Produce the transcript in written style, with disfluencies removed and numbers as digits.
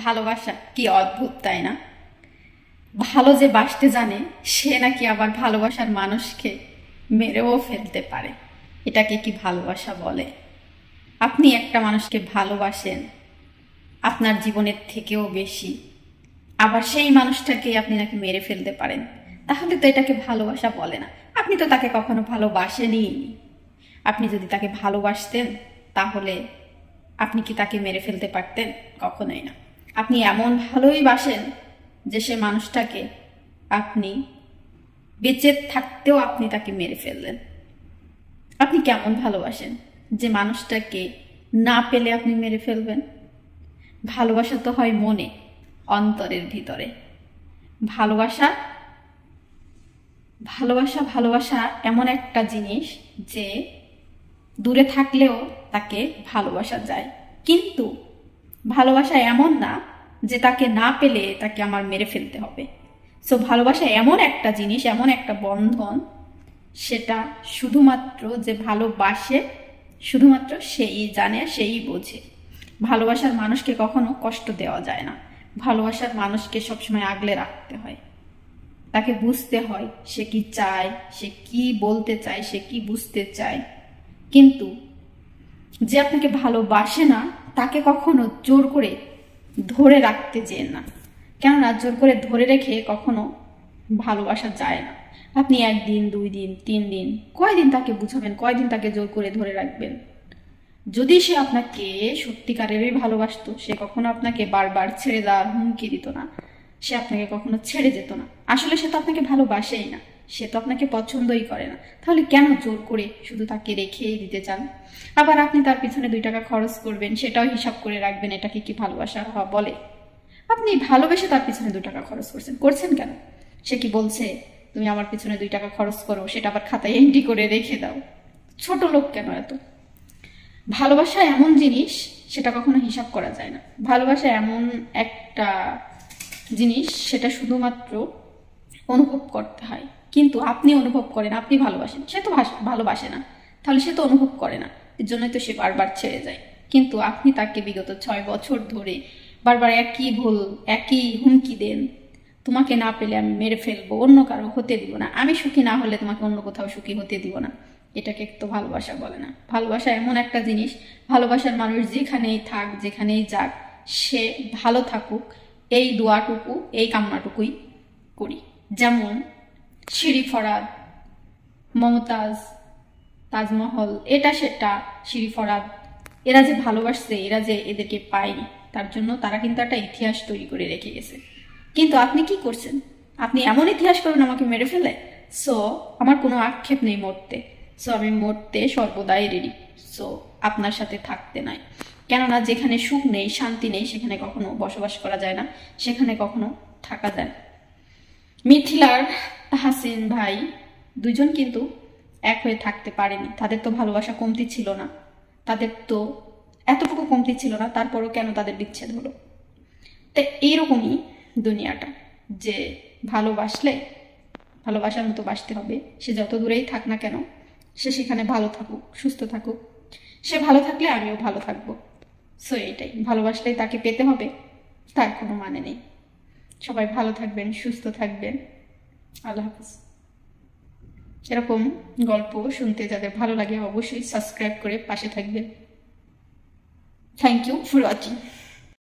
ভালোবাসা কি অদ্ভুত, তাই না? ভালো যে বাসতে জানে সে নাকি আবার ভালোবাসার মানুষকে মেরেও ফেলতে পারে। এটাকে কি ভালোবাসা বলে? আপনি একটা মানুষকে ভালোবাসেন আপনার জীবনের থেকেও বেশি, আবার সেই মানুষটাকে আপনি নাকি মেরে ফেলতে পারেন। তাহলে তো এটাকে ভালোবাসা বলে না। আপনি তো তাকে কখনো ভালোবাসেনই। আপনি যদি তাকে ভালোবাসতেন তাহলে আপনি কি তাকে মেরে ফেলতে পারতেন? কখনোই না। আপনি এমন ভালোই বাসেন যে সে মানুষটাকে আপনি বেঁচে থাকতেও আপনি তাকে মেরে ফেললেন। আপনি কেমন ভালোবাসেন যে মানুষটাকে না পেলে আপনি মেরে ফেলবেন? ভালোবাসা তো হয় মনে, অন্তরের ভিতরে। ভালোবাসা ভালোবাসা ভালোবাসা এমন একটা জিনিস যে দূরে থাকলেও তাকে ভালোবাসা যায়, কিন্তু ভালোবাসা এমন না যে তাকে না পেলে তাকে আমার মেরে ফেলতে হবে। সো ভালোবাসা এমন একটা জিনিস, এমন একটা বন্ধন, সেটা শুধুমাত্র যে ভালোবাসে শুধুমাত্র সেই জানে, সেই বোঝে। ভালোবাসার মানুষকে কখনো কষ্ট দেওয়া যায় না। ভালোবাসার মানুষকে সবসময় আগলে রাখতে হয়, তাকে বুঝতে হয় সে কি চায়, সে কি বলতে চায়, সে কি বুঝতে চায়। কিন্তু যে আপনাকে ভালোবাসে না তাকে কখনো জোর করে ধরে রাখতে যেন না, কেননা জোর করে ধরে রেখে কখনো ভালোবাসা যায় না। আপনি 1 দিন 2 দিন 3 দিন কয়দিন তাকে বুঝাবেন, কয়দিন তাকে জোর করে ধরে রাখবেন? যদি সে আপনাকে সত্যিকারেরই ভালোবাসতো সে কখনো আপনাকে বারবার ছেড়ে দেওয়ার হুমকি দিত না, সে আপনাকে কখনো ছেড়ে যেত না। আসলে সে তো আপনাকে ভালোবাসেই না, সে তো আপনাকে পছন্দই করে না। তাহলে কেন জোর করে শুধু তাকে রেখেই দিতে চান? আবার আপনি তার পিছনে 2 টাকা খরচ করবেন, সেটাও হিসাব করে রাখবেন। এটাকে কি ভালোবাসা বলে? আপনি ভালোবেসে তার পিছনে 2 টাকা খরচ করছেন কেন? সে কি বলছে তুমি আমার পিছনে 2 টাকা খরচ করো, সেটা আবার খাতায় এন্ট্রি করে রেখে দাও? ছোট লোক কেন এত? ভালোবাসা এমন জিনিস, সেটা কখনো হিসাব করা যায় না। ভালোবাসা এমন একটা জিনিস, সেটা শুধুমাত্র অনুভব করতে হয়। কিন্তু আপনি অনুভব করেন, আপনি ভালোবাসেন, সে তো ভালোবাসে না, তাহলে সে তো অনুভব করে না। এর জন্যই তো সে বারবার ছেড়ে যায়। কিন্তু আপনি তাকে বিগত 6 বছর ধরে বারবার একই ভুল, একই হুমকি দেন, তোমাকে না পেলে আমি মেরে ফেলবো, অন্য কারো হতে দিব না, আমি সুখী না হলে তোমাকে অন্য কোথাও সুখী হতে দিব না। এটাকে তো ভালোবাসা বলে না। ভালোবাসা এমন একটা জিনিস, ভালোবাসার মানুষ যেখানেই থাক, যেখানেই যাক, সে ভালো থাকুক, এই দোয়াটুকু, এই কামনাটুকুই করি। যেমন শিরি ফরাদ, মমতাজ, তাজমহল, এটা সেটা, শিরি ফরাদ, এরা যে ভালোবাসছে, এরা যে এদেরকে পায়নি, তার জন্য তারা কিন্তু একটা ইতিহাস তৈরি করে রেখে গেছে। কিন্তু আপনি কি করছেন? আপনি এমন ইতিহাস করবেন আমাকে মেরে ফেলে। সো আমার কোনো আক্ষেপ নেই মরতে। সো আমি মরতে সর্বদাই রেডি। সো আপনার সাথে থাকতে নাই। কেননা যেখানে সুখ নেই, শান্তি নেই, সেখানে কখনো বসবাস করা যায় না, সেখানে কখনো থাকা যায় না। মিথিলার তাহসিন ভাই দুজন কিন্তু এক হয়ে থাকতে পারেনি। তাদের তো ভালোবাসা কমতি ছিল না, তাদের তো এতটুকু কমতি ছিল না, তারপরও কেন তাদের বিচ্ছেদ হলো? তো এইরকমই দুনিয়াটা, যে ভালোবাসলে ভালোবাসার মতো বাসতে হবে। সে যত দূরেই থাক না কেন, সে সেখানে ভালো থাকুক, সুস্থ থাকুক। সে ভালো থাকলে আমিও ভালো থাকবো। সো এইটাই, ভালোবাসলেই তাকে পেতে হবে তার কোনো মানে নেই। সবাই ভালো থাকবেন, সুস্থ থাকবেন। আল্লাহ হাফিজ। এরকম গল্প শুনতে যাদের ভালো লাগে অবশ্যই সাবস্ক্রাইব করে পাশে থাকবেন। Thank you for watching.